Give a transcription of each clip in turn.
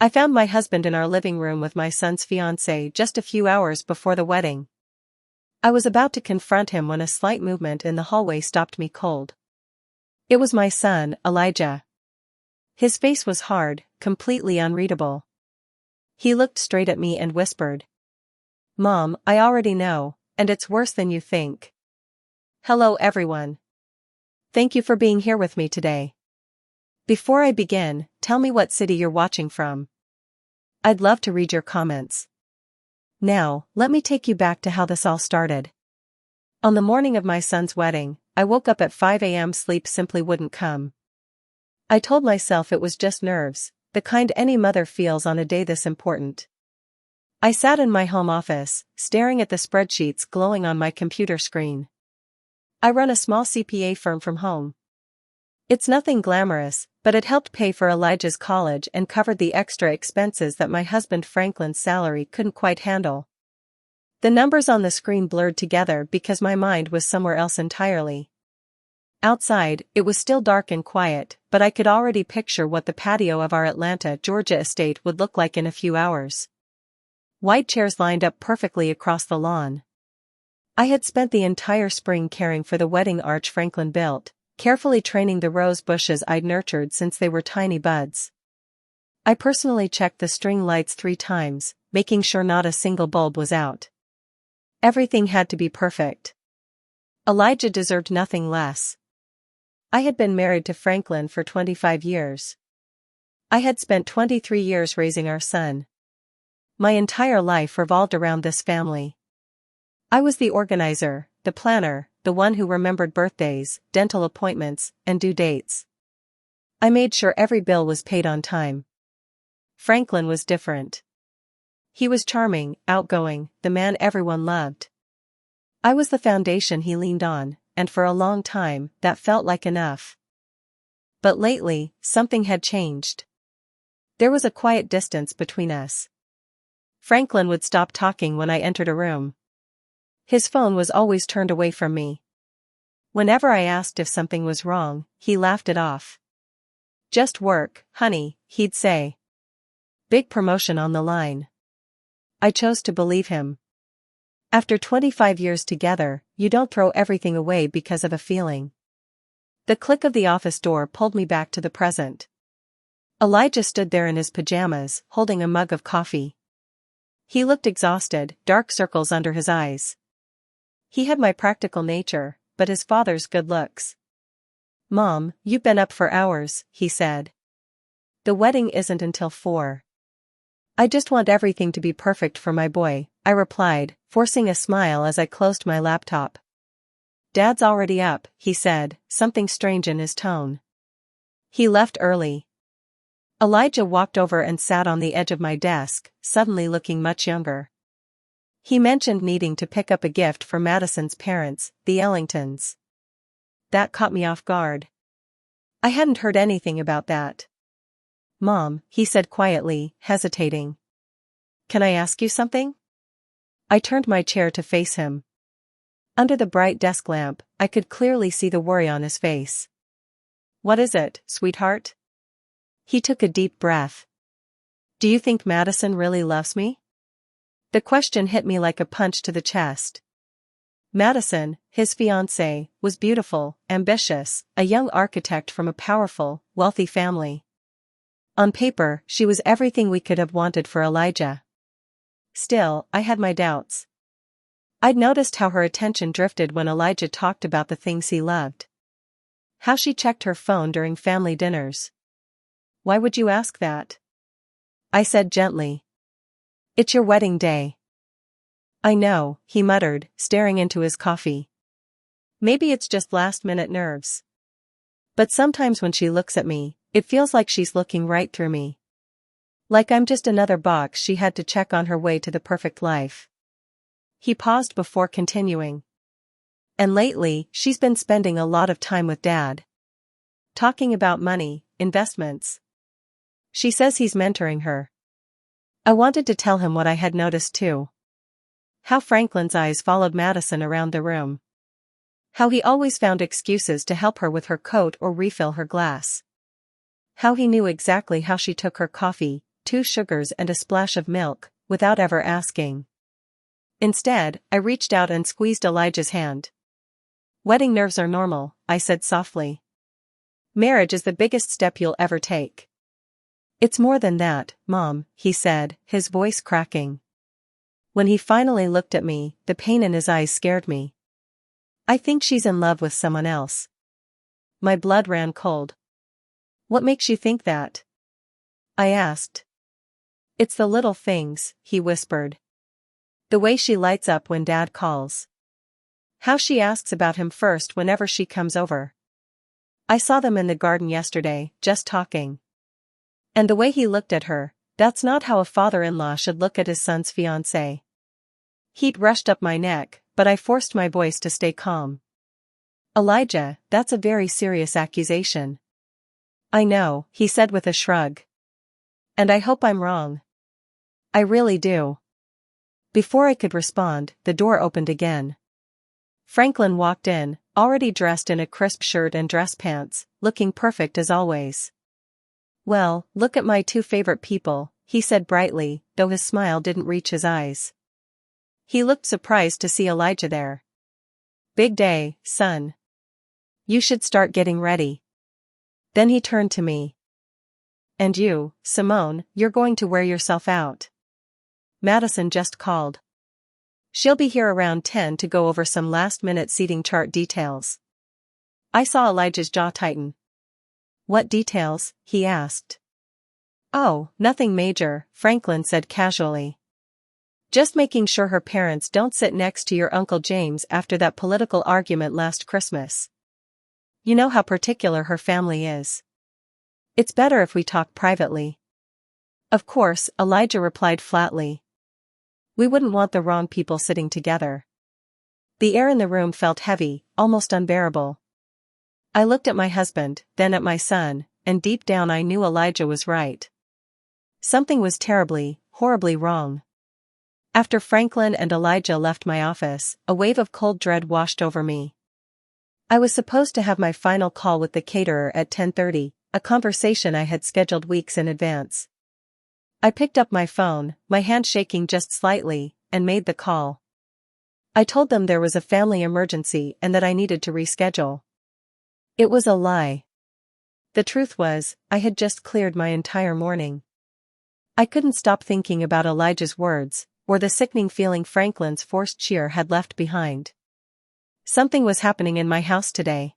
I found my husband in our living room with my son's fiancée just a few hours before the wedding. I was about to confront him when a slight movement in the hallway stopped me cold. It was my son, Elijah. His face was hard, completely unreadable. He looked straight at me and whispered, "Mom, I already know, and it's worse than you think." Hello everyone. Thank you for being here with me today. Before I begin, tell me what city you're watching from. I'd love to read your comments. Now, let me take you back to how this all started. On the morning of my son's wedding, I woke up at 5 a.m. Sleep simply wouldn't come. I told myself it was just nerves, the kind any mother feels on a day this important. I sat in my home office, staring at the spreadsheets glowing on my computer screen. I run a small CPA firm from home. It's nothing glamorous, but it helped pay for Elijah's college and covered the extra expenses that my husband Franklin's salary couldn't quite handle. The numbers on the screen blurred together because my mind was somewhere else entirely. Outside, it was still dark and quiet, but I could already picture what the patio of our Atlanta, Georgia estate would look like in a few hours. White chairs lined up perfectly across the lawn. I had spent the entire spring caring for the wedding arch Franklin built, carefully training the rose bushes I'd nurtured since they were tiny buds. I personally checked the string lights 3 times, making sure not a single bulb was out. Everything had to be perfect. Elijah deserved nothing less. I had been married to Franklin for 25 years. I had spent 23 years raising our son. My entire life revolved around this family. I was the organizer, the planner, the one who remembered birthdays, dental appointments, and due dates. I made sure every bill was paid on time. Franklin was different. He was charming, outgoing, the man everyone loved. I was the foundation he leaned on, and for a long time, that felt like enough. But lately, something had changed. There was a quiet distance between us. Franklin would stop talking when I entered a room. His phone was always turned away from me. Whenever I asked if something was wrong, he laughed it off. "Just work, honey," he'd say. Big promotion on the line. I chose to believe him. After 25 years together, you don't throw everything away because of a feeling. The click of the office door pulled me back to the present. Elijah stood there in his pajamas, holding a mug of coffee. He looked exhausted, dark circles under his eyes. He had my practical nature, but his father's good looks. "Mom, you've been up for hours," he said. "The wedding isn't until 4. "I just want everything to be perfect for my boy," I replied, forcing a smile as I closed my laptop. "Dad's already up," he said, something strange in his tone. He left early. Elijah walked over and sat on the edge of my desk, suddenly looking much younger. He mentioned needing to pick up a gift for Madison's parents, the Ellingtons. That caught me off guard. I hadn't heard anything about that. "Mom," he said quietly, hesitating. "Can I ask you something?" I turned my chair to face him. Under the bright desk lamp, I could clearly see the worry on his face. "What is it, sweetheart?" He took a deep breath. "Do you think Madison really loves me?" The question hit me like a punch to the chest. Madison, his fiancée, was beautiful, ambitious, a young architect from a powerful, wealthy family. On paper, she was everything we could have wanted for Elijah. Still, I had my doubts. I'd noticed how her attention drifted when Elijah talked about the things he loved. How she checked her phone during family dinners. "Why would you ask that?" I said gently. "It's your wedding day." "I know," he muttered, staring into his coffee. "Maybe it's just last-minute nerves. But sometimes when she looks at me, it feels like she's looking right through me. Like I'm just another box she had to check on her way to the perfect life." He paused before continuing. "And lately, she's been spending a lot of time with Dad. Talking about money, investments. She says he's mentoring her." I wanted to tell him what I had noticed too. How Franklin's eyes followed Madison around the room. How he always found excuses to help her with her coat or refill her glass. How he knew exactly how she took her coffee, 2 sugars and a splash of milk, without ever asking. Instead, I reached out and squeezed Elijah's hand. "Wedding nerves are normal," I said softly. "Marriage is the biggest step you'll ever take." "It's more than that, Mom," he said, his voice cracking. When he finally looked at me, the pain in his eyes scared me. "I think she's in love with someone else." My blood ran cold. "What makes you think that?" I asked. "It's the little things," he whispered. "The way she lights up when Dad calls. How she asks about him first whenever she comes over. I saw them in the garden yesterday, just talking. And the way he looked at her, that's not how a father-in-law should look at his son's fiancée." Heat rushed up my neck, but I forced my voice to stay calm. "Elijah, that's a very serious accusation." "I know," he said with a shrug. "And I hope I'm wrong. I really do." Before I could respond, the door opened again. Franklin walked in, already dressed in a crisp shirt and dress pants, looking perfect as always. "Well, look at my 2 favorite people," he said brightly, though his smile didn't reach his eyes. He looked surprised to see Elijah there. "Big day, son. You should start getting ready." Then he turned to me. "And you, Simone, you're going to wear yourself out. Madison just called. She'll be here around 10 to go over some last-minute seating chart details." I saw Elijah's jaw tighten. "What details?" he asked. "Oh, nothing major," Franklin said casually. "Just making sure her parents don't sit next to your Uncle James after that political argument last Christmas. You know how particular her family is. It's better if we talk privately." "Of course," Elijah replied flatly. "We wouldn't want the wrong people sitting together." The air in the room felt heavy, almost unbearable. I looked at my husband, then at my son, and deep down I knew Elijah was right. Something was terribly, horribly wrong. After Franklin and Elijah left my office, a wave of cold dread washed over me. I was supposed to have my final call with the caterer at 10:30, a conversation I had scheduled weeks in advance. I picked up my phone, my hand shaking just slightly, and made the call. I told them there was a family emergency and that I needed to reschedule. It was a lie. The truth was, I had just cleared my entire morning. I couldn't stop thinking about Elijah's words, or the sickening feeling Franklin's forced cheer had left behind. Something was happening in my house today.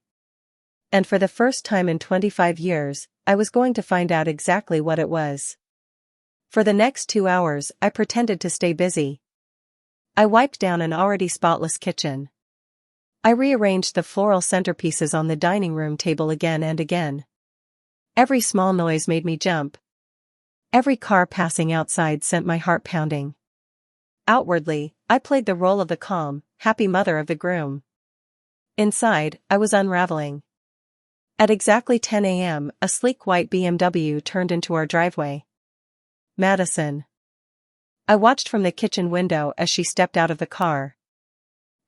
And for the first time in 25 years, I was going to find out exactly what it was. For the next 2 hours, I pretended to stay busy. I wiped down an already spotless kitchen. I rearranged the floral centerpieces on the dining room table again and again. Every small noise made me jump. Every car passing outside sent my heart pounding. Outwardly, I played the role of the calm, happy mother of the groom. Inside, I was unraveling. At exactly 10 a.m., a sleek white BMW turned into our driveway. Madison. I watched from the kitchen window as she stepped out of the car.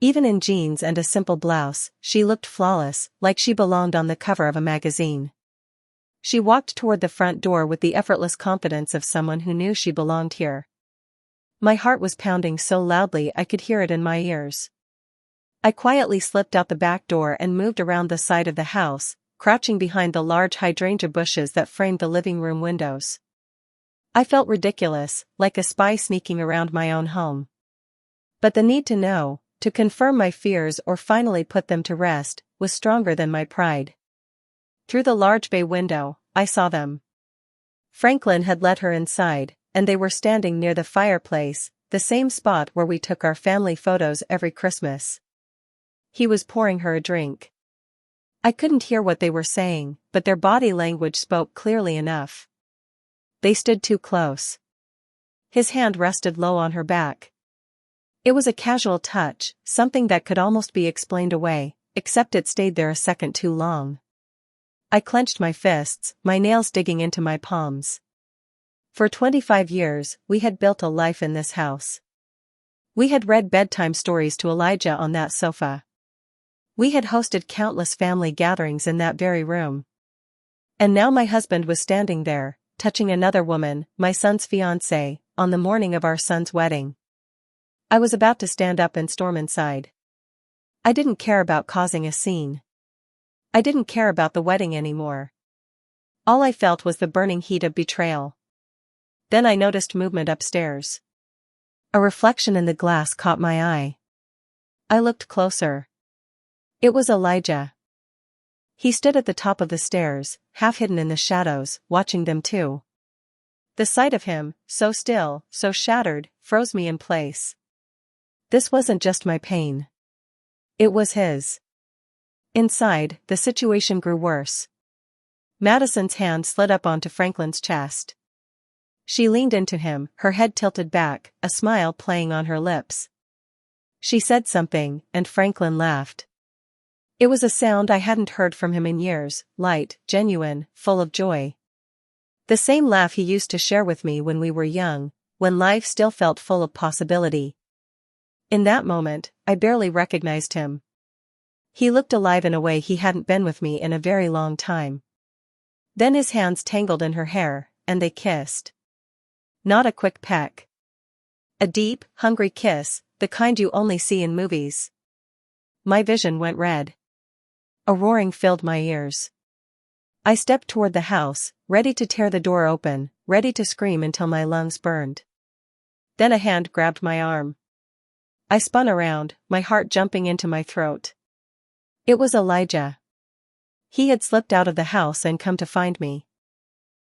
Even in jeans and a simple blouse, she looked flawless, like she belonged on the cover of a magazine. She walked toward the front door with the effortless confidence of someone who knew she belonged here. My heart was pounding so loudly I could hear it in my ears. I quietly slipped out the back door and moved around the side of the house, crouching behind the large hydrangea bushes that framed the living room windows. I felt ridiculous, like a spy sneaking around my own home. But the need to know, to confirm my fears or finally put them to rest, was stronger than my pride. Through the large bay window, I saw them. Franklin had let her inside, and they were standing near the fireplace, the same spot where we took our family photos every Christmas. He was pouring her a drink. I couldn't hear what they were saying, but their body language spoke clearly enough. They stood too close. His hand rested low on her back. It was a casual touch, something that could almost be explained away, except it stayed there a second too long. I clenched my fists, my nails digging into my palms. For 25 years, we had built a life in this house. We had read bedtime stories to Elijah on that sofa. We had hosted countless family gatherings in that very room. And now my husband was standing there, touching another woman, my son's fiancée, on the morning of our son's wedding. I was about to stand up and storm inside. I didn't care about causing a scene. I didn't care about the wedding anymore. All I felt was the burning heat of betrayal. Then I noticed movement upstairs. A reflection in the glass caught my eye. I looked closer. It was Elijah. He stood at the top of the stairs, half hidden in the shadows, watching them too. The sight of him, so still, so shattered, froze me in place. This wasn't just my pain. It was his. Inside, the situation grew worse. Madison's hand slid up onto Franklin's chest. She leaned into him, her head tilted back, a smile playing on her lips. She said something, and Franklin laughed. It was a sound I hadn't heard from him in years, light, genuine, full of joy. The same laugh he used to share with me when we were young, when life still felt full of possibility. In that moment, I barely recognized him. He looked alive in a way he hadn't been with me in a very long time. Then his hands tangled in her hair, and they kissed. Not a quick peck. A deep, hungry kiss, the kind you only see in movies. My vision went red. A roaring filled my ears. I stepped toward the house, ready to tear the door open, ready to scream until my lungs burned. Then a hand grabbed my arm. I spun around, my heart jumping into my throat. It was Elijah. He had slipped out of the house and come to find me.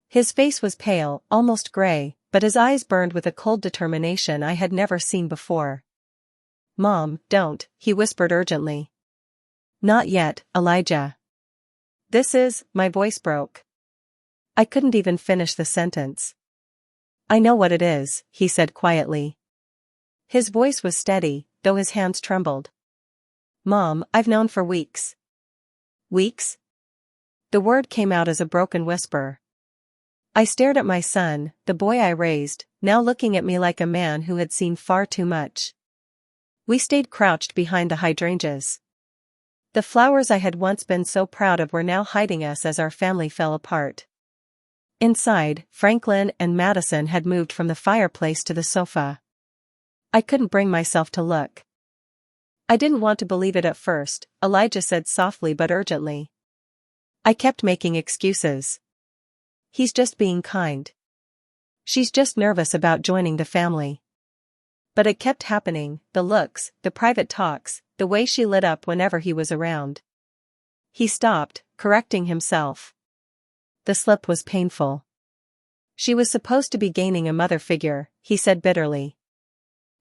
His face was pale, almost gray, but his eyes burned with a cold determination I had never seen before. "Mom, don't," he whispered urgently. "Not yet, Elijah. My voice broke. I couldn't even finish the sentence. "I know what it is," he said quietly. His voice was steady, though his hands trembled. "Mom, I've known for weeks." "Weeks?" The word came out as a broken whisper. I stared at my son, the boy I raised, now looking at me like a man who had seen far too much. We stayed crouched behind the hydrangeas. The flowers I had once been so proud of were now hiding us as our family fell apart. Inside, Franklin and Madison had moved from the fireplace to the sofa. I couldn't bring myself to look. "I didn't want to believe it at first," Elijah said softly but urgently. I kept making excuses. "He's just being kind. She's just nervous about joining the family." But it kept happening, the looks, the private talks, the way she lit up whenever he was around. He stopped, correcting himself. The slip was painful. "She was supposed to be gaining a mother figure," he said bitterly.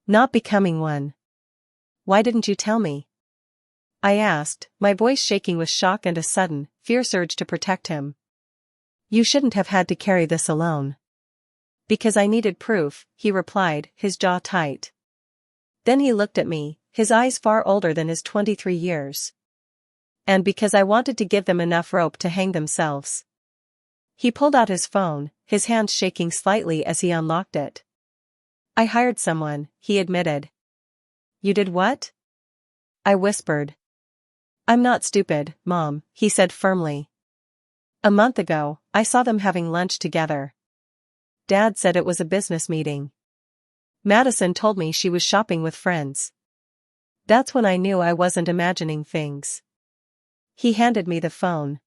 "Not becoming one. Why didn't you tell me?" I asked, my voice shaking with shock and a sudden, fierce urge to protect him. "You shouldn't have had to carry this alone." "Because I needed proof," he replied, his jaw tight. Then he looked at me, his eyes far older than his 23 years. "And because I wanted to give them enough rope to hang themselves." He pulled out his phone, his hands shaking slightly as he unlocked it. "I hired someone," he admitted. "You did what?" I whispered. "I'm not stupid, Mom," he said firmly. "A month ago, I saw them having lunch together. Dad said it was a business meeting. Madison told me she was shopping with friends. That's when I knew I wasn't imagining things." He handed me the phone.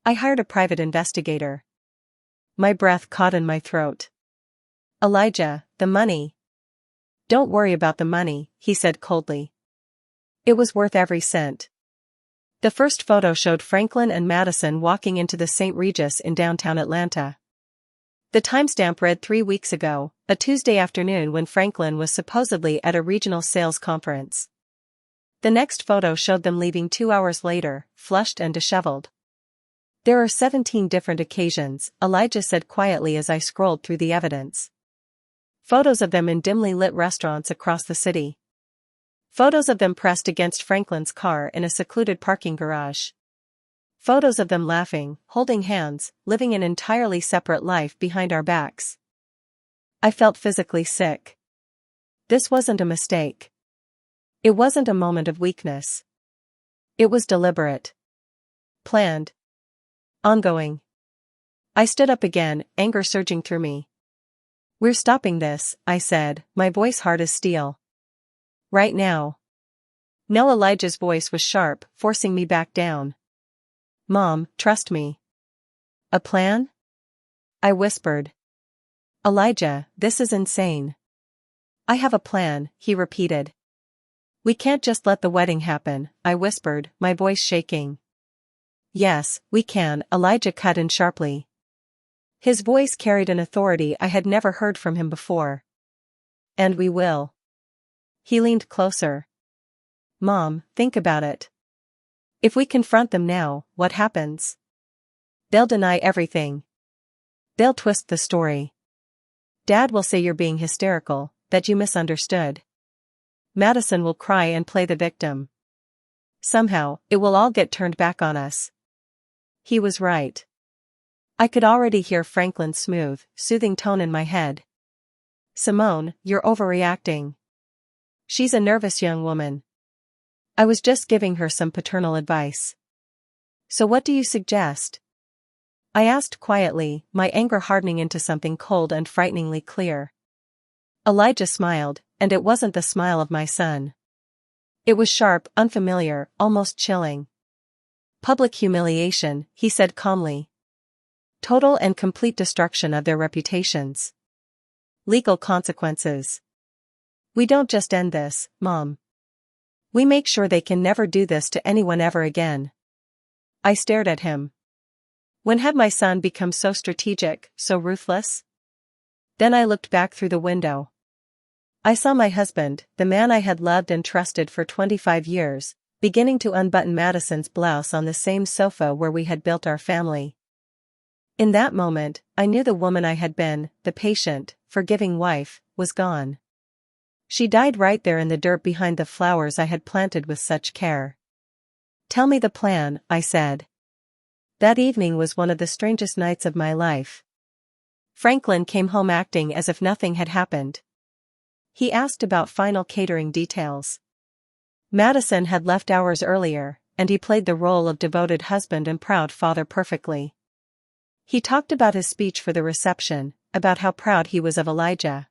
"I hired a private investigator." My breath caught in my throat. "Elijah, the money." "Don't worry about the money," he said coldly. "It was worth every cent." The first photo showed Franklin and Madison walking into the St. Regis in downtown Atlanta. The timestamp read 3 weeks ago, a Tuesday afternoon when Franklin was supposedly at a regional sales conference. The next photo showed them leaving 2 hours later, flushed and disheveled. "There are 17 different occasions," Elijah said quietly as I scrolled through the evidence. Photos of them in dimly lit restaurants across the city. Photos of them pressed against Franklin's car in a secluded parking garage. Photos of them laughing, holding hands, living an entirely separate life behind our backs. I felt physically sick. This wasn't a mistake. It wasn't a moment of weakness. It was deliberate. Planned. Ongoing. I stood up again, anger surging through me. "We're stopping this," I said, my voice hard as steel. "Right now." No, Elijah's voice was sharp, forcing me back down. "Mom, trust me." "A plan?" I whispered. "Elijah, this is insane." "I have a plan," he repeated. "We can't just let the wedding happen," I whispered, my voice shaking. "Yes, we can," Elijah cut in sharply. His voice carried an authority I had never heard from him before. "And we will." He leaned closer. "Mom, think about it. If we confront them now, what happens? They'll deny everything. They'll twist the story. Dad will say you're being hysterical, that you misunderstood. Madison will cry and play the victim. Somehow, it will all get turned back on us." He was right. I could already hear Franklin's smooth, soothing tone in my head. "Simone, you're overreacting. She's a nervous young woman. I was just giving her some paternal advice." "So what do you suggest?" I asked quietly, my anger hardening into something cold and frighteningly clear. Elijah smiled, and it wasn't the smile of my son. It was sharp, unfamiliar, almost chilling. "Public humiliation," he said calmly. "Total and complete destruction of their reputations. Legal consequences. We don't just end this, Mom. We make sure they can never do this to anyone ever again." I stared at him. When had my son become so strategic, so ruthless? Then I looked back through the window. I saw my husband, the man I had loved and trusted for 25 years, beginning to unbutton Madison's blouse on the same sofa where we had built our family. In that moment, I knew the woman I had been, the patient, forgiving wife, was gone. She died right there in the dirt behind the flowers I had planted with such care. "Tell me the plan," I said. That evening was one of the strangest nights of my life. Franklin came home acting as if nothing had happened. He asked about final catering details. Madison had left hours earlier, and he played the role of devoted husband and proud father perfectly. He talked about his speech for the reception, about how proud he was of Elijah.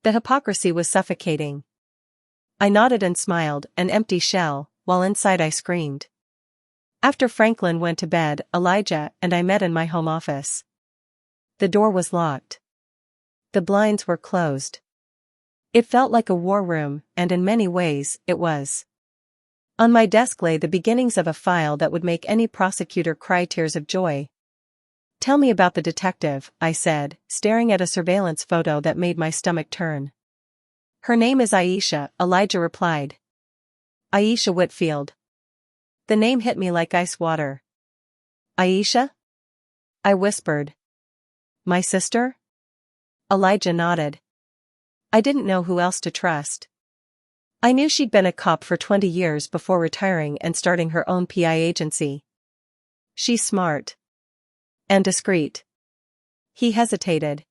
The hypocrisy was suffocating. I nodded and smiled, an empty shell, while inside I screamed. After Franklin went to bed, Elijah and I met in my home office. The door was locked. The blinds were closed. It felt like a war room, and in many ways, it was. On my desk lay the beginnings of a file that would make any prosecutor cry tears of joy. "Tell me about the detective," I said, staring at a surveillance photo that made my stomach turn. "Her name is Aisha," Elijah replied. "Aisha Whitfield." The name hit me like ice water. "Aisha?" I whispered. "My sister?" Elijah nodded. I didn't know who else to trust. I knew she'd been a cop for 20 years before retiring and starting her own PI agency. "She's smart. And discreet." He hesitated.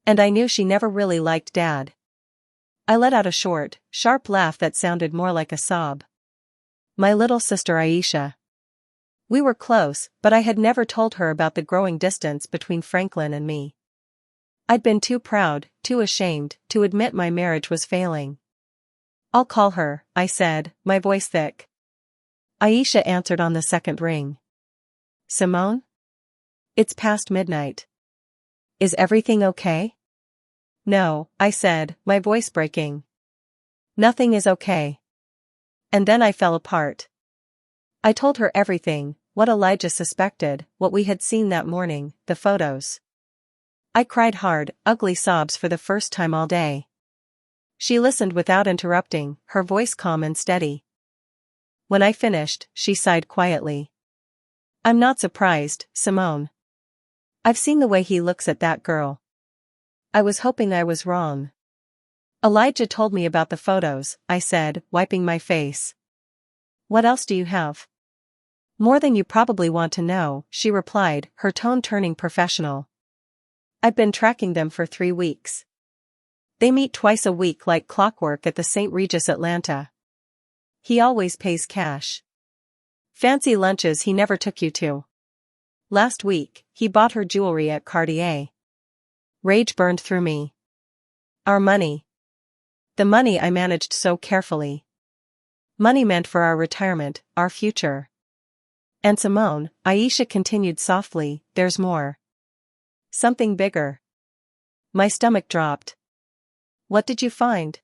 "And I knew she never really liked Dad." I let out a short, sharp laugh that sounded more like a sob. "My little sister Aisha." We were close, but I had never told her about the growing distance between Franklin and me. I'd been too proud, too ashamed, to admit my marriage was failing. "I'll call her," I said, my voice thick. Aisha answered on the second ring. "Simone? It's past midnight. Is everything okay?" "No," I said, my voice breaking. "Nothing is okay." And then I fell apart. I told her everything, what Elijah suspected, what we had seen that morning, the photos. I cried hard, ugly sobs for the first time all day. She listened without interrupting, her voice calm and steady. When I finished, she sighed quietly. "I'm not surprised, Simone. I've seen the way he looks at that girl. I was hoping I was wrong." "Elijah told me about the photos," I said, wiping my face. "What else do you have?" "More than you probably want to know," she replied, her tone turning professional. "I've been tracking them for 3 weeks. They meet twice a week like clockwork at the St. Regis Atlanta. He always pays cash. Fancy lunches he never took you to. Last week, he bought her jewelry at Cartier. Rage burned through me. Our money. The money I managed so carefully. Money meant for our retirement, our future. And Simone, Aisha continued softly, there's more. Something bigger. My stomach dropped. What did you find?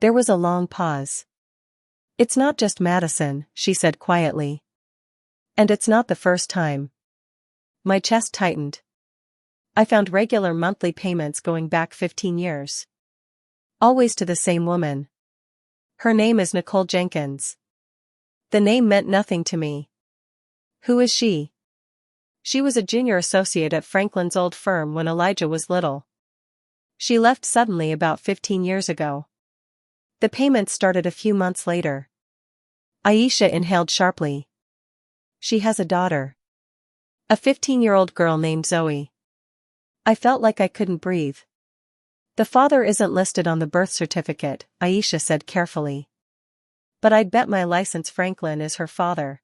There was a long pause. It's not just Madison, she said quietly. And it's not the first time. My chest tightened. I found regular monthly payments going back 15 years. Always to the same woman. Her name is Nicole Jenkins. The name meant nothing to me. Who is she? She was a junior associate at Franklin's old firm when Elijah was little. She left suddenly about 15 years ago. The payments started a few months later. Aisha inhaled sharply. She has a daughter. A 15-year-old girl named Zoe. I felt like I couldn't breathe. The father isn't listed on the birth certificate, Aisha said carefully. But I'd bet my license Franklin is her father.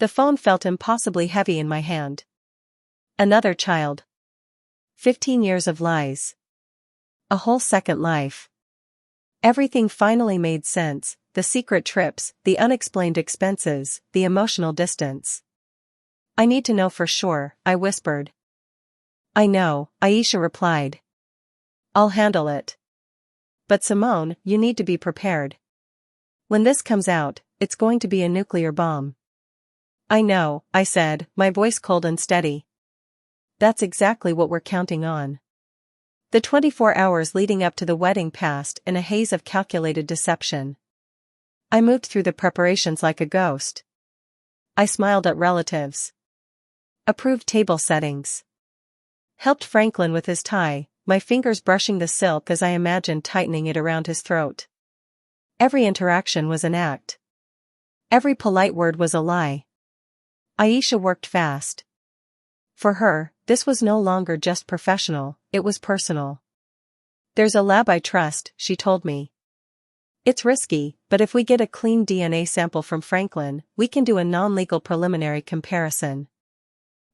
The phone felt impossibly heavy in my hand. Another child. 15 years of lies. A whole second life. Everything finally made sense, the secret trips, the unexplained expenses, the emotional distance. I need to know for sure, I whispered. I know, Aisha replied. I'll handle it. But Simone, you need to be prepared. When this comes out, it's going to be a nuclear bomb. I know, I said, my voice cold and steady. That's exactly what we're counting on. The 24 hours leading up to the wedding passed in a haze of calculated deception. I moved through the preparations like a ghost. I smiled at relatives. Approved table settings. Helped Franklin with his tie, my fingers brushing the silk as I imagined tightening it around his throat. Every interaction was an act. Every polite word was a lie. Aisha worked fast. For her, this was no longer just professional, it was personal. There's a lab I trust, she told me. It's risky, but if we get a clean DNA sample from Franklin, we can do a non-legal preliminary comparison.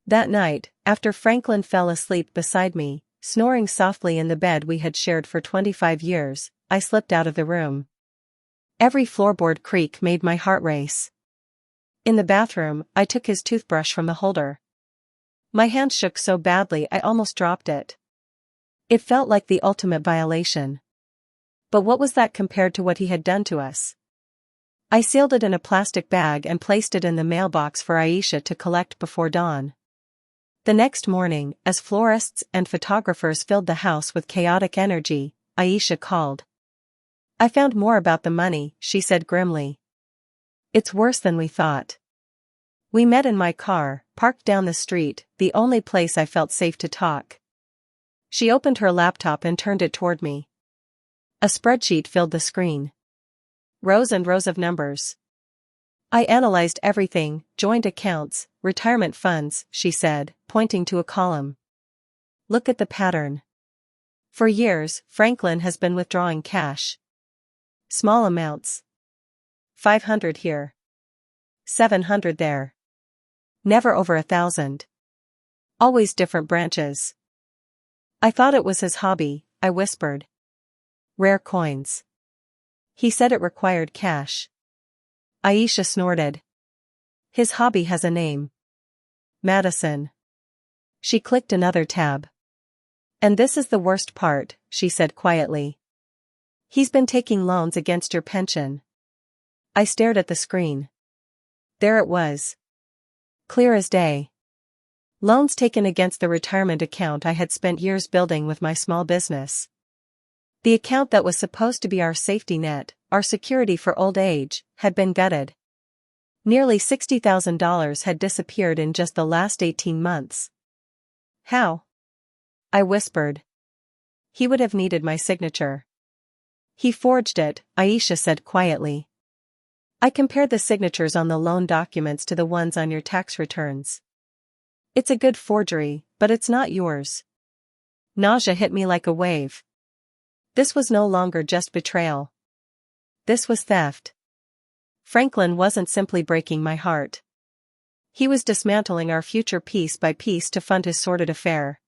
That night, after Franklin fell asleep beside me, snoring softly in the bed we had shared for 25 years, I slipped out of the room. Every floorboard creak made my heart race. In the bathroom, I took his toothbrush from the holder. My hand shook so badly I almost dropped it. It felt like the ultimate violation. But what was that compared to what he had done to us? I sealed it in a plastic bag and placed it in the mailbox for Aisha to collect before dawn. The next morning, as florists and photographers filled the house with chaotic energy, Aisha called. I found more about the money, she said grimly. It's worse than we thought. We met in my car, parked down the street, the only place I felt safe to talk. She opened her laptop and turned it toward me. A spreadsheet filled the screen. Rows and rows of numbers. I analyzed everything, joint accounts, retirement funds, she said, pointing to a column. Look at the pattern. For years, Franklin has been withdrawing cash. Small amounts. 500 here. 700 there. Never over 1,000. Always different branches. I thought it was his hobby, I whispered. Rare coins. He said it required cash. Aisha snorted. His hobby has a name. Madison. She clicked another tab. And this is the worst part, she said quietly. He's been taking loans against your pension. I stared at the screen. There it was. Clear as day. Loans taken against the retirement account I had spent years building with my small business. The account that was supposed to be our safety net, our security for old age, had been gutted. Nearly $60,000 had disappeared in just the last 18 months. How? I whispered. He would have needed my signature. He forged it, Aisha said quietly. I compared the signatures on the loan documents to the ones on your tax returns. It's a good forgery, but it's not yours. Nausea hit me like a wave. This was no longer just betrayal. This was theft. Franklin wasn't simply breaking my heart. He was dismantling our future piece by piece to fund his sordid affair.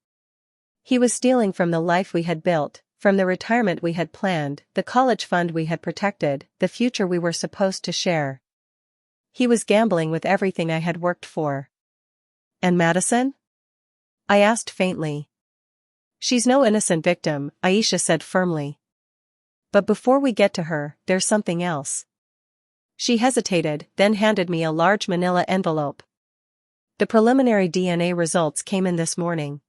He was stealing from the life we had built, from the retirement we had planned, the college fund we had protected, the future we were supposed to share. He was gambling with everything I had worked for. And Madison? I asked faintly. She's no innocent victim, Aisha said firmly. But before we get to her, there's something else. She hesitated, then handed me a large manila envelope. The preliminary DNA results came in this morning.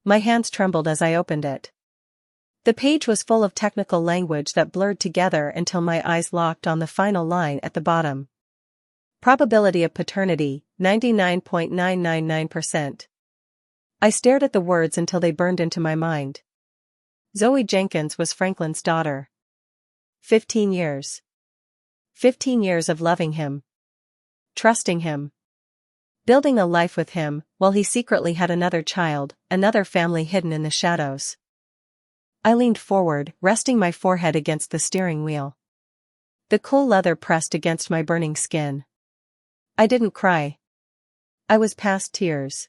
My hands trembled as I opened it. The page was full of technical language that blurred together until my eyes locked on the final line at the bottom. Probability of paternity, 99.999%. I stared at the words until they burned into my mind. Zoe Jenkins was Franklin's daughter. 15 years. 15 years of loving him. Trusting him. Building a life with him, while he secretly had another child, another family hidden in the shadows. I leaned forward, resting my forehead against the steering wheel. The cool leather pressed against my burning skin. I didn't cry. I was past tears.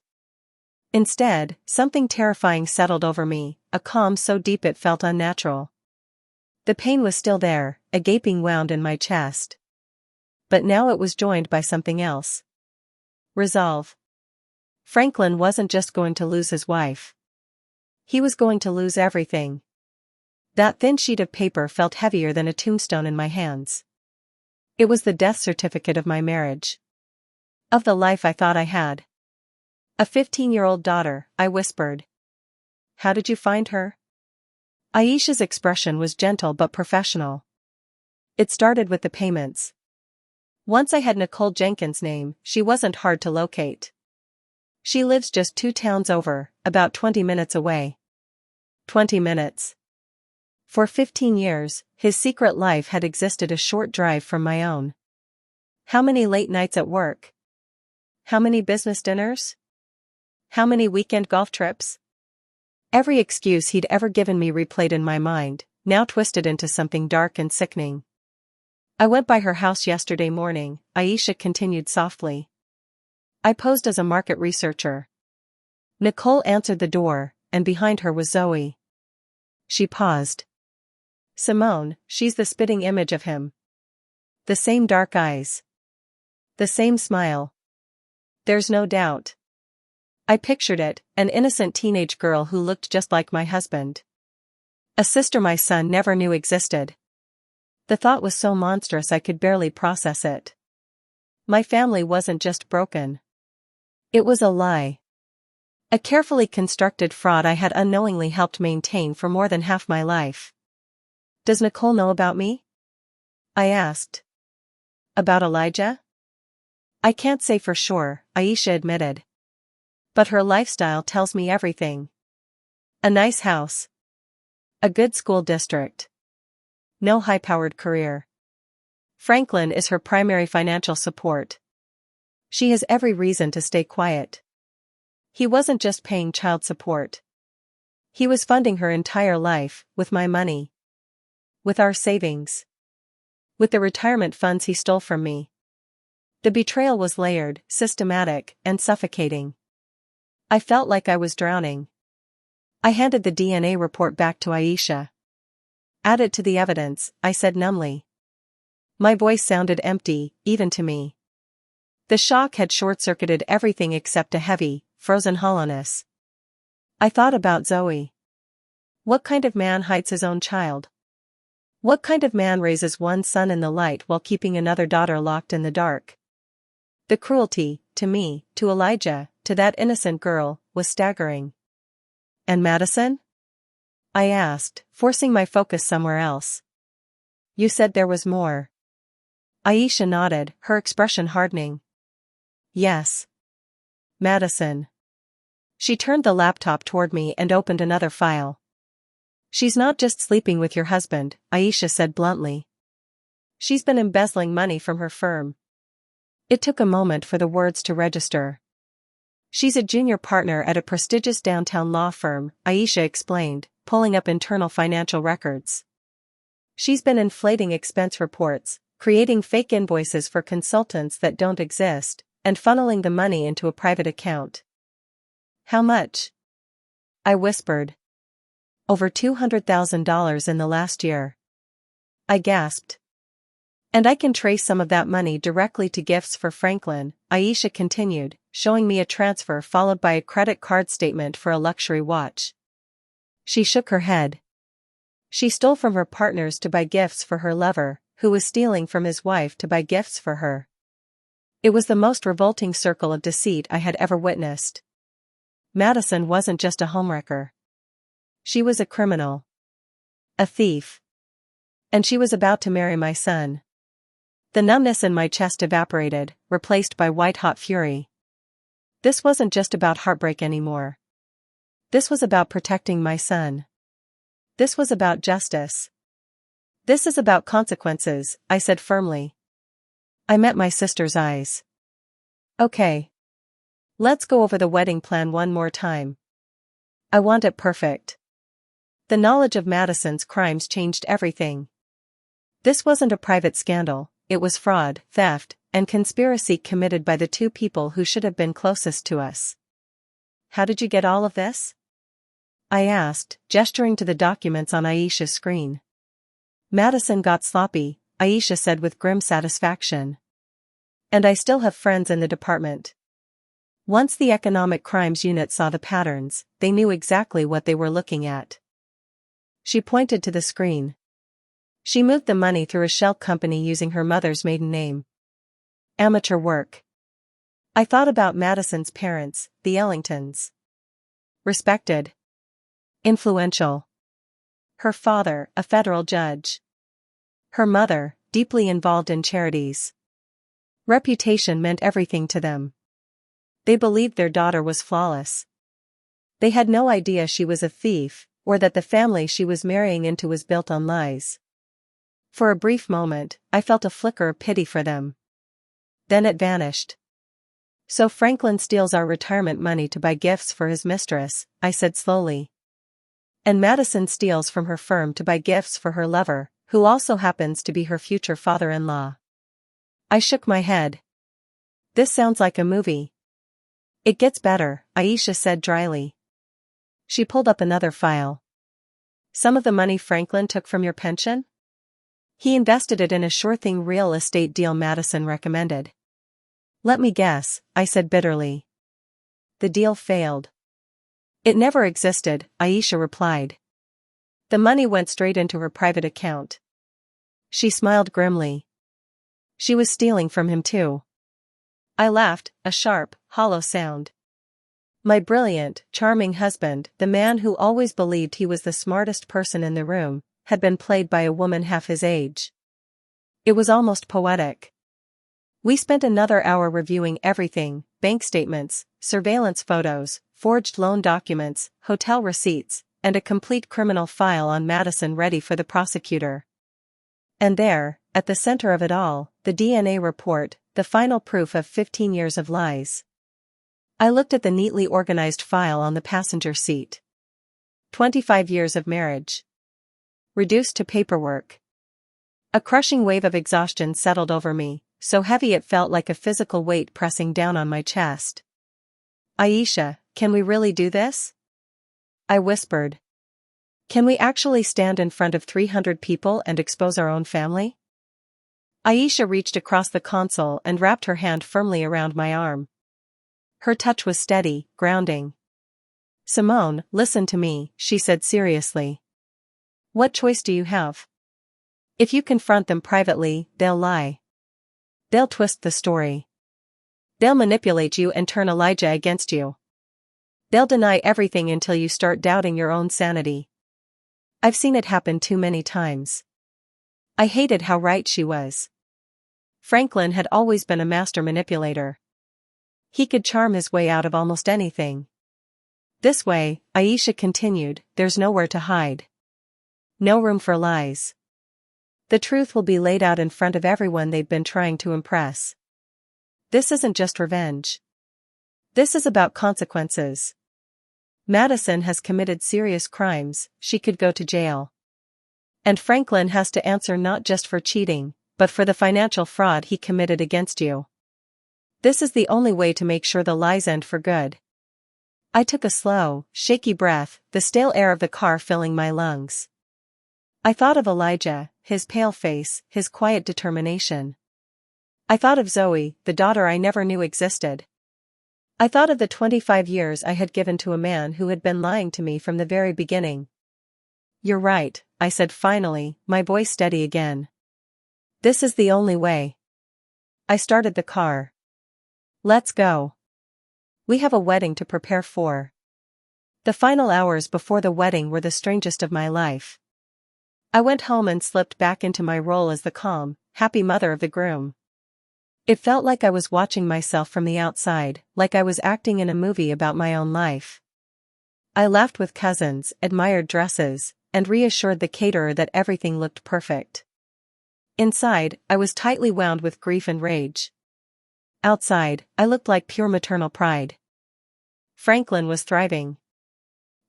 Instead, something terrifying settled over me, a calm so deep it felt unnatural. The pain was still there, a gaping wound in my chest. But now it was joined by something else. Resolve. Franklin wasn't just going to lose his wife. He was going to lose everything. That thin sheet of paper felt heavier than a tombstone in my hands. It was the death certificate of my marriage. Of the life I thought I had. A 15-year-old daughter, I whispered. How did you find her? Aisha's expression was gentle but professional. It started with the payments. Once I had Nicole Jenkins' name, she wasn't hard to locate. She lives just 2 towns over, about 20 minutes away. 20 minutes. For 15 years, his secret life had existed a short drive from my own. How many late nights at work? How many business dinners? How many weekend golf trips? Every excuse he'd ever given me replayed in my mind, now twisted into something dark and sickening. I went by her house yesterday morning, Aisha continued softly. I posed as a market researcher. Nicole answered the door, and behind her was Zoe. She paused. Simone, she's the spitting image of him. The same dark eyes. The same smile. There's no doubt. I pictured it, an innocent teenage girl who looked just like my husband. A sister my son never knew existed. The thought was so monstrous I could barely process it. My family wasn't just broken. It was a lie. A carefully constructed fraud I had unknowingly helped maintain for more than half my life. Does Nicole know about me? I asked. About Elijah? I can't say for sure, Aisha admitted. But her lifestyle tells me everything. A nice house. A good school district. No high-powered career. Franklin is her primary financial support. She has every reason to stay quiet. He wasn't just paying child support. He was funding her entire life, with my money. With our savings. With the retirement funds he stole from me. The betrayal was layered, systematic, and suffocating. I felt like I was drowning. I handed the DNA report back to Aisha. Add it to the evidence, I said numbly. My voice sounded empty, even to me. The shock had short-circuited everything except a heavy, frozen hollowness. I thought about Zoe. What kind of man hides his own child? What kind of man raises one son in the light while keeping another daughter locked in the dark? The cruelty, to me, to Elijah, to that innocent girl, was staggering. And Madison? I asked, forcing my focus somewhere else. You said there was more. Aisha nodded, her expression hardening. Yes. Madison. She turned the laptop toward me and opened another file. She's not just sleeping with your husband, Aisha said bluntly. She's been embezzling money from her firm. It took a moment for the words to register. She's a junior partner at a prestigious downtown law firm, Aisha explained, pulling up internal financial records. She's been inflating expense reports, creating fake invoices for consultants that don't exist, and funneling the money into a private account. How much? I whispered. Over $200,000 in the last year. I gasped. And I can trace some of that money directly to gifts for Franklin, Aisha continued, showing me a transfer followed by a credit card statement for a luxury watch. She shook her head. She stole from her partners to buy gifts for her lover, who was stealing from his wife to buy gifts for her. It was the most revolting circle of deceit I had ever witnessed. Madison wasn't just a homewrecker. She was a criminal. A thief. And she was about to marry my son. The numbness in my chest evaporated, replaced by white-hot fury. This wasn't just about heartbreak anymore. This was about protecting my son. This was about justice. This is about consequences, I said firmly. I met my sister's eyes. Okay. Let's go over the wedding plan one more time. I want it perfect. The knowledge of Madison's crimes changed everything. This wasn't a private scandal, it was fraud, theft, and conspiracy committed by the two people who should have been closest to us. How did you get all of this? I asked, gesturing to the documents on Aisha's screen. Madison got sloppy, Aisha said with grim satisfaction. And I still have friends in the department. Once the Economic Crimes Unit saw the patterns, they knew exactly what they were looking at. She pointed to the screen. She moved the money through a shell company using her mother's maiden name. Amateur work. I thought about Madison's parents, the Ellingtons. Respected. Influential. Her father, a federal judge. Her mother, deeply involved in charities. Reputation meant everything to them. They believed their daughter was flawless. They had no idea she was a thief, or that the family she was marrying into was built on lies. For a brief moment, I felt a flicker of pity for them. Then it vanished. So Franklin steals our retirement money to buy gifts for his mistress, I said slowly. And Madison steals from her firm to buy gifts for her lover, who also happens to be her future father-in-law. I shook my head. This sounds like a movie. It gets better, Aisha said dryly. She pulled up another file. Some of the money Franklin took from your pension? He invested it in a sure-thing real estate deal Madison recommended. Let me guess, I said bitterly. The deal failed. It never existed, Aisha replied. The money went straight into her private account. She smiled grimly. She was stealing from him too. I laughed, a sharp, hollow sound. My brilliant, charming husband, the man who always believed he was the smartest person in the room, had been played by a woman half his age. It was almost poetic. We spent another hour reviewing everything: bank statements, surveillance photos, forged loan documents, hotel receipts, and a complete criminal file on Madison ready for the prosecutor. And there, at the center of it all, the DNA report, the final proof of 15 years of lies. I looked at the neatly organized file on the passenger seat. 25 years of marriage. Reduced to paperwork. A crushing wave of exhaustion settled over me, so heavy it felt like a physical weight pressing down on my chest. Aisha, can we really do this? I whispered. Can we actually stand in front of 300 people and expose our own family? Aisha reached across the console and wrapped her hand firmly around my arm. Her touch was steady, grounding. Simone, listen to me, she said seriously. What choice do you have? If you confront them privately, they'll lie. They'll twist the story. They'll manipulate you and turn Elijah against you. They'll deny everything until you start doubting your own sanity. I've seen it happen too many times. I hated how right she was. Franklin had always been a master manipulator. He could charm his way out of almost anything. This way, Aisha continued, there's nowhere to hide. No room for lies. The truth will be laid out in front of everyone they've been trying to impress. This isn't just revenge. This is about consequences. Madison has committed serious crimes, she could go to jail. And Franklin has to answer not just for cheating, but for the financial fraud he committed against you. This is the only way to make sure the lies end for good. I took a slow, shaky breath, the stale air of the car filling my lungs. I thought of Elijah, his pale face, his quiet determination. I thought of Zoe, the daughter I never knew existed. I thought of the 25 years I had given to a man who had been lying to me from the very beginning. "You're right," I said finally, my voice steady again. "This is the only way." I started the car. "Let's go. We have a wedding to prepare for." The final hours before the wedding were the strangest of my life. I went home and slipped back into my role as the calm, happy mother of the groom. It felt like I was watching myself from the outside, like I was acting in a movie about my own life. I laughed with cousins, admired dresses, and reassured the caterer that everything looked perfect. Inside, I was tightly wound with grief and rage. Outside, I looked like pure maternal pride. Franklin was thriving.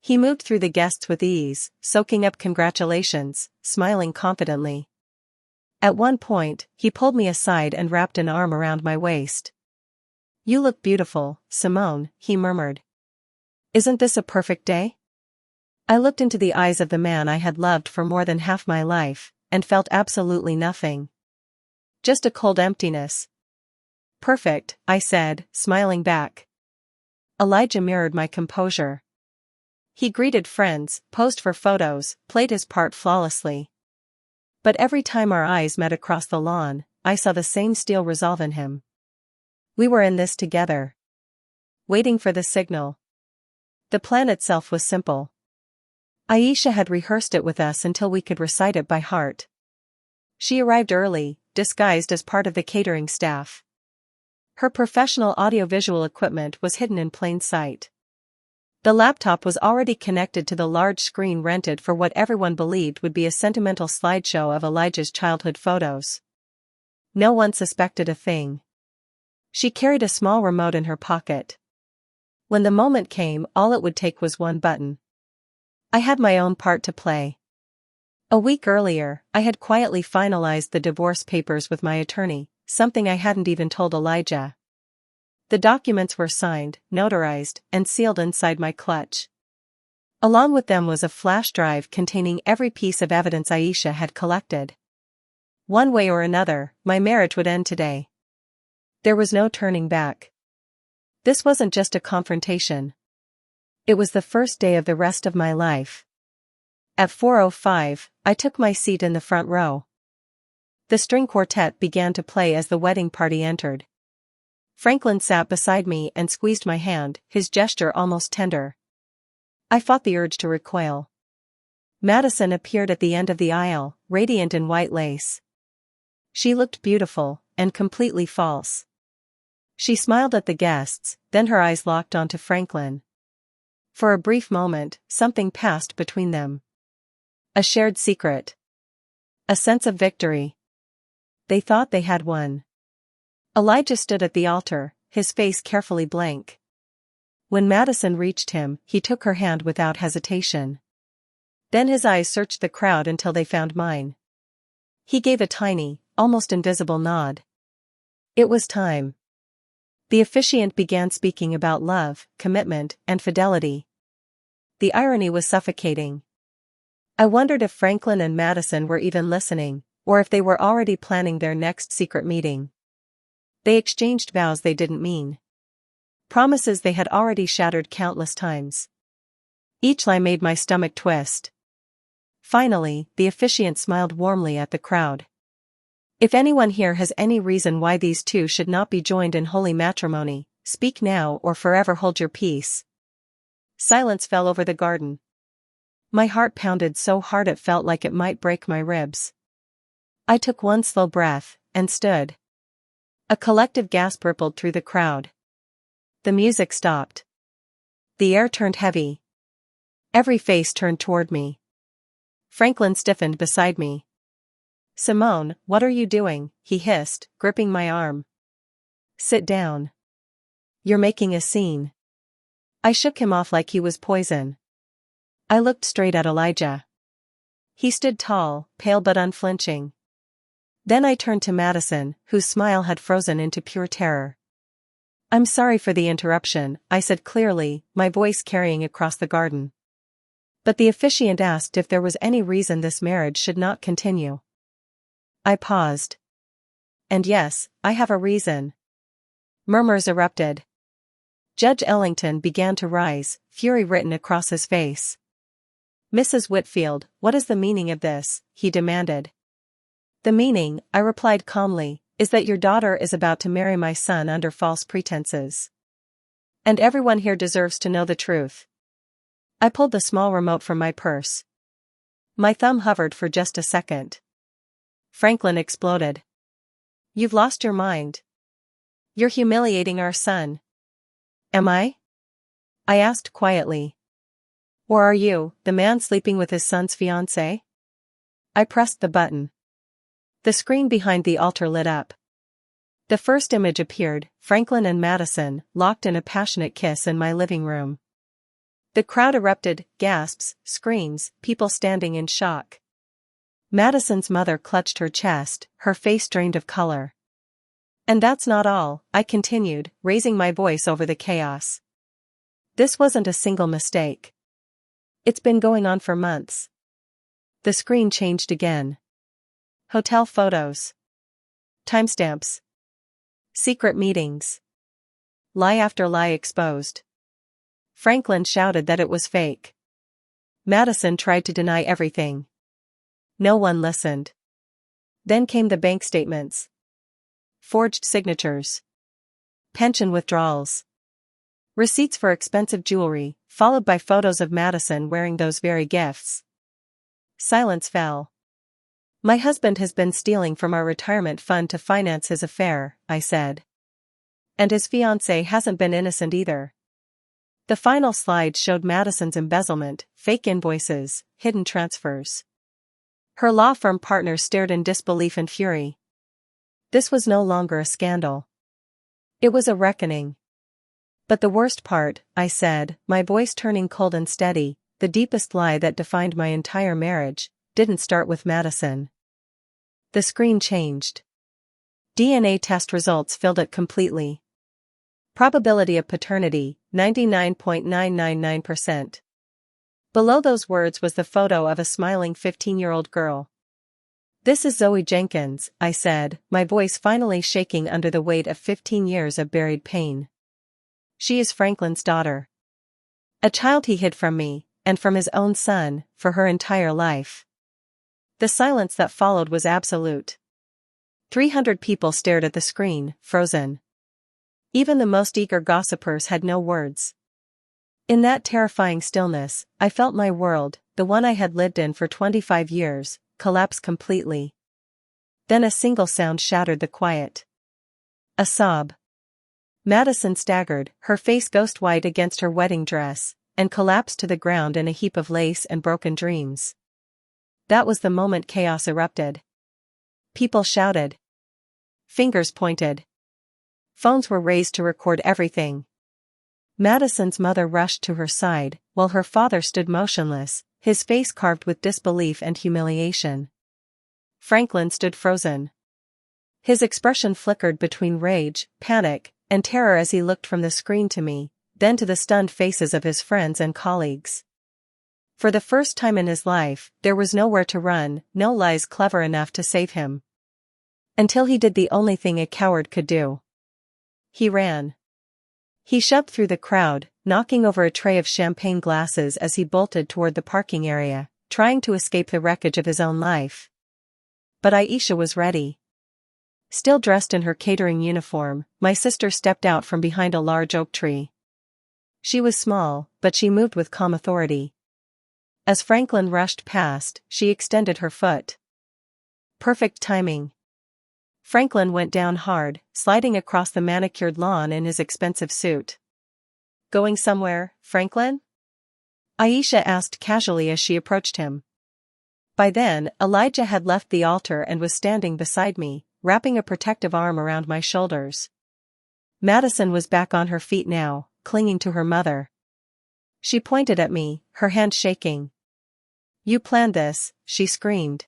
He moved through the guests with ease, soaking up congratulations, smiling confidently. At one point, he pulled me aside and wrapped an arm around my waist. "You look beautiful, Simone," he murmured. "Isn't this a perfect day?" I looked into the eyes of the man I had loved for more than half my life, and felt absolutely nothing. Just a cold emptiness. "Perfect," I said, smiling back. Elijah mirrored my composure. He greeted friends, posed for photos, played his part flawlessly. But every time our eyes met across the lawn, I saw the same steel resolve in him. We were in this together. Waiting for the signal. The plan itself was simple. Aisha had rehearsed it with us until we could recite it by heart. She arrived early, disguised as part of the catering staff. Her professional audiovisual equipment was hidden in plain sight. The laptop was already connected to the large screen rented for what everyone believed would be a sentimental slideshow of Elijah's childhood photos. No one suspected a thing. She carried a small remote in her pocket. When the moment came, all it would take was one button. I had my own part to play. A week earlier, I had quietly finalized the divorce papers with my attorney, something I hadn't even told Elijah. The documents were signed, notarized, and sealed inside my clutch. Along with them was a flash drive containing every piece of evidence Aisha had collected. One way or another, my marriage would end today. There was no turning back. This wasn't just a confrontation. It was the first day of the rest of my life. At 4:05, I took my seat in the front row. The string quartet began to play as the wedding party entered. Franklin sat beside me and squeezed my hand, his gesture almost tender. I fought the urge to recoil. Madison appeared at the end of the aisle, radiant in white lace. She looked beautiful, and completely false. She smiled at the guests, then her eyes locked onto Franklin. For a brief moment, something passed between them. A shared secret. A sense of victory. They thought they had won. Elijah stood at the altar, his face carefully blank. When Madison reached him, he took her hand without hesitation. Then his eyes searched the crowd until they found mine. He gave a tiny, almost invisible nod. It was time. The officiant began speaking about love, commitment, and fidelity. The irony was suffocating. I wondered if Franklin and Madison were even listening, or if they were already planning their next secret meeting. They exchanged vows they didn't mean. Promises they had already shattered countless times. Each lie made my stomach twist. Finally, the officiant smiled warmly at the crowd. "If anyone here has any reason why these two should not be joined in holy matrimony, speak now or forever hold your peace." Silence fell over the garden. My heart pounded so hard it felt like it might break my ribs. I took one slow breath, and stood. A collective gasp rippled through the crowd. The music stopped. The air turned heavy. Every face turned toward me. Franklin stiffened beside me. "Simone, what are you doing?" he hissed, gripping my arm. "Sit down. You're making a scene." I shook him off like he was poison. I looked straight at Elijah. He stood tall, pale but unflinching. Then I turned to Madison, whose smile had frozen into pure terror. I'm sorry for the interruption, I said clearly, my voice carrying across the garden. But the officiant asked if there was any reason this marriage should not continue. I paused. And yes, I have a reason. Murmurs erupted. Judge Ellington began to rise, fury written across his face. Mrs. Whitfield, what is the meaning of this? He demanded. The meaning, I replied calmly, is that your daughter is about to marry my son under false pretenses. And everyone here deserves to know the truth. I pulled the small remote from my purse. My thumb hovered for just a second. Franklin exploded. You've lost your mind. You're humiliating our son. Am I? I asked quietly. Or are you, the man sleeping with his son's fiancée? I pressed the button. The screen behind the altar lit up. The first image appeared, Franklin and Madison, locked in a passionate kiss in my living room. The crowd erupted, gasps, screams, people standing in shock. Madison's mother clutched her chest, her face drained of color. And that's not all, I continued, raising my voice over the chaos. This wasn't a single mistake. It's been going on for months. The screen changed again. Hotel photos. Timestamps. Secret meetings. Lie after lie exposed. Franklin shouted that it was fake. Madison tried to deny everything. No one listened. Then came the bank statements. Forged signatures. Pension withdrawals. Receipts for expensive jewelry, followed by photos of Madison wearing those very gifts. Silence fell. My husband has been stealing from our retirement fund to finance his affair, I said. And his fiancée hasn't been innocent either. The final slide showed Madison's embezzlement, fake invoices, hidden transfers. Her law firm partners stared in disbelief and fury. This was no longer a scandal. It was a reckoning. But the worst part, I said, my voice turning cold and steady, the deepest lie that defined my entire marriage, didn't start with Madison. The screen changed. DNA test results filled it completely. Probability of paternity, 99.999%. Below those words was the photo of a smiling 15-year-old girl. This is Zoe Jenkins, I said, my voice finally shaking under the weight of 15 years of buried pain. She is Franklin's daughter. A child he hid from me, and from his own son, for her entire life. The silence that followed was absolute. 300 people stared at the screen, frozen. Even the most eager gossipers had no words. In that terrifying stillness, I felt my world, the one I had lived in for 25 years, collapse completely. Then a single sound shattered the quiet. A sob. Madison staggered, her face ghost white against her wedding dress, and collapsed to the ground in a heap of lace and broken dreams. That was the moment chaos erupted. People shouted. Fingers pointed. Phones were raised to record everything. Madison's mother rushed to her side, while her father stood motionless, his face carved with disbelief and humiliation. Franklin stood frozen. His expression flickered between rage, panic, and terror as he looked from the screen to me, then to the stunned faces of his friends and colleagues. For the first time in his life, there was nowhere to run, no lies clever enough to save him. Until he did the only thing a coward could do. He ran. He shoved through the crowd, knocking over a tray of champagne glasses as he bolted toward the parking area, trying to escape the wreckage of his own life. But Aisha was ready. Still dressed in her catering uniform, my sister stepped out from behind a large oak tree. She was small, but she moved with calm authority. As Franklin rushed past, she extended her foot. Perfect timing. Franklin went down hard, sliding across the manicured lawn in his expensive suit. Going somewhere, Franklin? Aisha asked casually as she approached him. By then, Elijah had left the altar and was standing beside me, wrapping a protective arm around my shoulders. Madison was back on her feet now, clinging to her mother. She pointed at me, her hand shaking. You planned this, she screamed.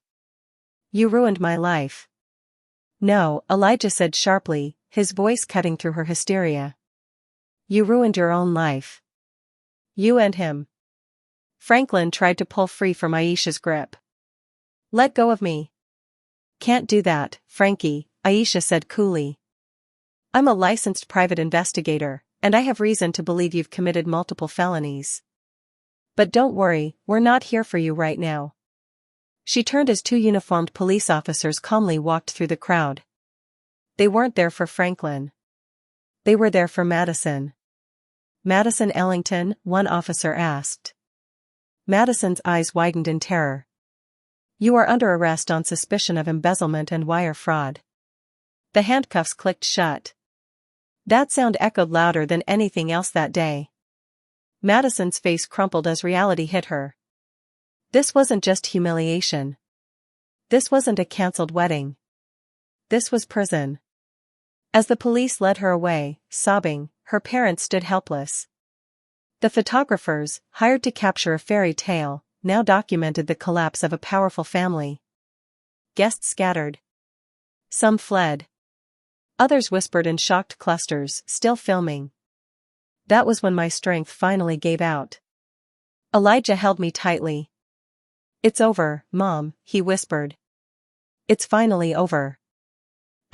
You ruined my life. No, Elijah said sharply, his voice cutting through her hysteria. You ruined your own life. You and him. Franklin tried to pull free from Aisha's grip. Let go of me. Can't do that, Frankie, Aisha said coolly. I'm a licensed private investigator, and I have reason to believe you've committed multiple felonies. But don't worry, we're not here for you right now. She turned as two uniformed police officers calmly walked through the crowd. They weren't there for Franklin. They were there for Madison. Madison Ellington, one officer asked. Madison's eyes widened in terror. You are under arrest on suspicion of embezzlement and wire fraud. The handcuffs clicked shut. That sound echoed louder than anything else that day. Madison's face crumpled as reality hit her. This wasn't just humiliation. This wasn't a cancelled wedding. This was prison. As the police led her away, sobbing, her parents stood helpless. The photographers, hired to capture a fairy tale, now documented the collapse of a powerful family. Guests scattered. Some fled. Others whispered in shocked clusters, still filming. That was when my strength finally gave out. Elijah held me tightly. It's over, Mom, he whispered. It's finally over.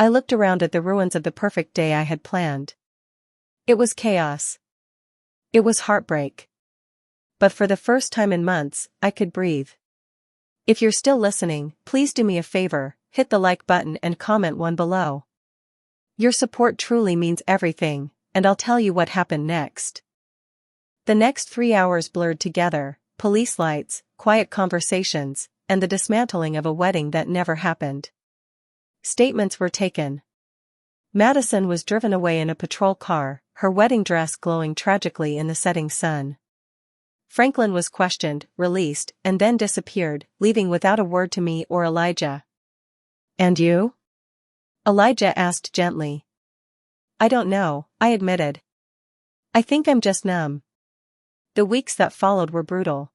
I looked around at the ruins of the perfect day I had planned. It was chaos. It was heartbreak. But for the first time in months, I could breathe. If you're still listening, please do me a favor, hit the like button and comment one below. Your support truly means everything, and I'll tell you what happened next. The next 3 hours blurred together, police lights, quiet conversations, and the dismantling of a wedding that never happened. Statements were taken. Madison was driven away in a patrol car, her wedding dress glowing tragically in the setting sun. Franklin was questioned, released, and then disappeared, leaving without a word to me or Elijah. And you? Elijah asked gently. I don't know, I admitted. I think I'm just numb. The weeks that followed were brutal.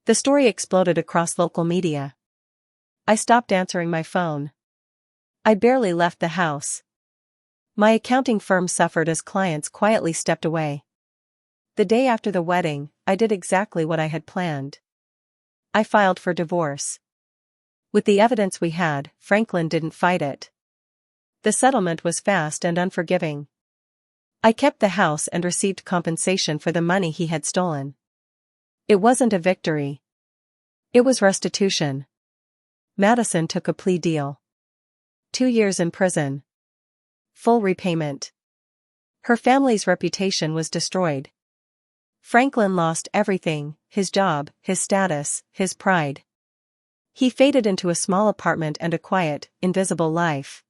The story exploded across local media. I stopped answering my phone. I barely left the house. My accounting firm suffered as clients quietly stepped away. The day after the wedding, I did exactly what I had planned. I filed for divorce. With the evidence we had, Franklin didn't fight it. The settlement was fast and unforgiving. I kept the house and received compensation for the money he had stolen. It wasn't a victory. It was restitution. Madison took a plea deal. 2 years in prison. Full repayment. Her family's reputation was destroyed. Franklin lost everything, his job, his status, his pride. He faded into a small apartment and a quiet, invisible life.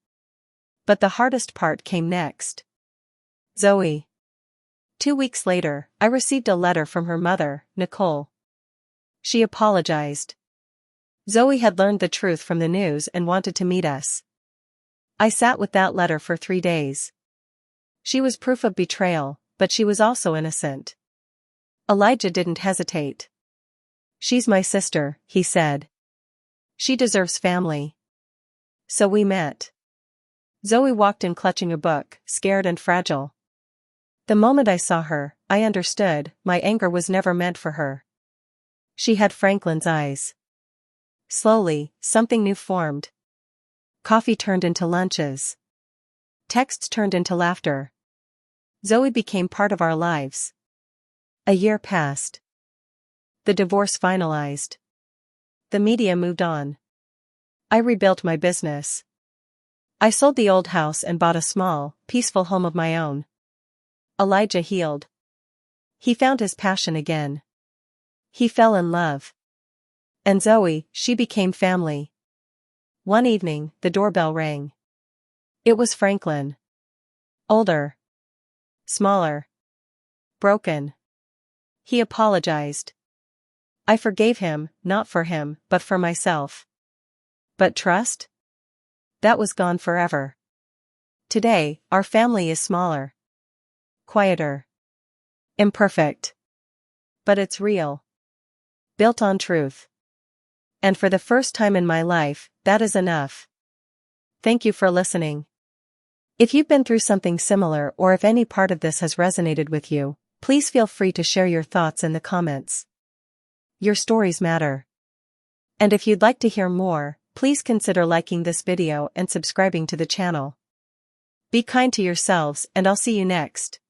But the hardest part came next. Zoe. 2 weeks later, I received a letter from her mother, Nicole. She apologized. Zoe had learned the truth from the news and wanted to meet us. I sat with that letter for 3 days. She was proof of betrayal, but she was also innocent. Elijah didn't hesitate. She's my sister, he said. She deserves family. So we met. Zoe walked in clutching a book, scared and fragile. The moment I saw her, I understood, my anger was never meant for her. She had Franklin's eyes. Slowly, something new formed. Coffee turned into lunches. Texts turned into laughter. Zoe became part of our lives. A year passed. The divorce finalized. The media moved on. I rebuilt my business. I sold the old house and bought a small, peaceful home of my own. Elijah healed. He found his passion again. He fell in love. And Zoe, she became family. One evening, the doorbell rang. It was Franklin. Older. Smaller. Broken. He apologized. I forgave him, not for him, but for myself. But trust? That was gone forever. Today, our family is smaller. Quieter. Imperfect. But it's real. Built on truth. And for the first time in my life, that is enough. Thank you for listening. If you've been through something similar or if any part of this has resonated with you, please feel free to share your thoughts in the comments. Your stories matter. And if you'd like to hear more, please consider liking this video and subscribing to the channel. Be kind to yourselves and I'll see you next.